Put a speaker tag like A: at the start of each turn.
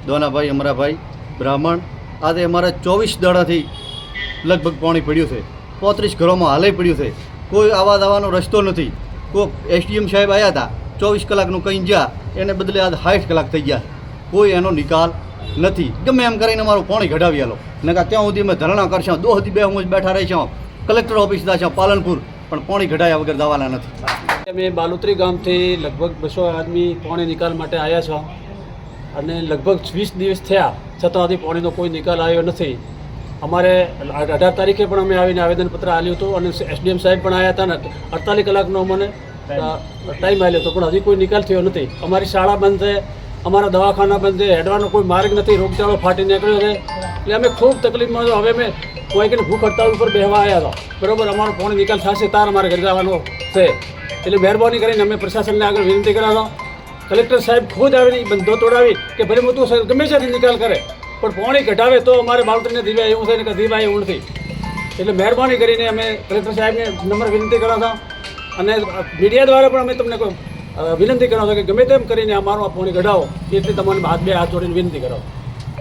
A: દોનાભાઈ અમરાભાઈ બ્રાહ્મણ આજે અમારે 24 દાડાથી લગભગ પાણી પડ્યું છે. 35 ઘરોમાં હાલે પડ્યું છે. કોઈ આવા જવાનો રસ્તો નથી. કોઈ એસડીએમ સાહેબ આવ્યા હતા, 24 કલાકનું કંઈ ગયા, એને બદલે આજ 60 કલાક થઈ ગયા. કોઈ એનો નિકાલ નથી. ગમે એમ કરીને અમારું પાણી કઢાવી આલો ને ત્યાં સુધી અમે ધરણા કરશું, 2 સુધી 2 હું બેઠા રહીશું, કલેક્ટર ઓફિસ જશું પાલનપુર, પણ પાણી કઢાયા વગર જવાના નથી.
B: અમે બાલુત્રી ગામથી લગભગ 200 આદમી પાણી નિકાલ માટે આવ્યા છો અને લગભગ 20 દિવસ થયા છતાં હજી પાણીનો કોઈ નિકાલ આવ્યો નથી. અમારે 18 તારીખે પણ અમે આવીને આવેદનપત્ર આપ્યું હતું અને એસડીએમ સાહેબ પણ આવ્યા હતા ને 48 કલાકનો અમને ટાઈમ આપ્યો હતો, પણ હજી કોઈ નિકાલ થયો નથી. અમારી શાળા બંધ છે, અમારા દવાખાના બંધ છે, હેડવાનો કોઈ માર્ગ નથી, રોગચાળો ફાટી નીકળ્યો છે. એટલે અમે ખૂબ તકલીફમાં છો. હવે અમે કોઈ કે ભૂખ હડતાળ ઉપર બેસવા આવ્યા હતા, બરાબર. અમારો પાણી નિકાલ થશે તાર અમારે ઘરે જવાનો છે. એટલે મહેરબાની કરીને અમે પ્રશાસનને આગળ વિનંતી કરાવો. કલેક્ટર સાહેબ ખુદ આવીને બંધો તોડાવી કે ભલે મોટું ગમે ત્યાંથી નિકાલ કરે, પણ પાણી કઢાવે તો અમારે બાળકોને દીવાય એવું છે ને કે દીવાય એવું નથી. એટલે મહેરબાની કરીને અમે કલેક્ટર સાહેબને નમ્ર વિનંતી કરાવો અને મીડિયા દ્વારા પણ અમે તમને વિનંતી કરાવો કે ગમે તેમ કરીને અમારું આ પાણી કઢાવો, એટલી તમારે બે હાથ જોડીને વિનંતી કરાવો.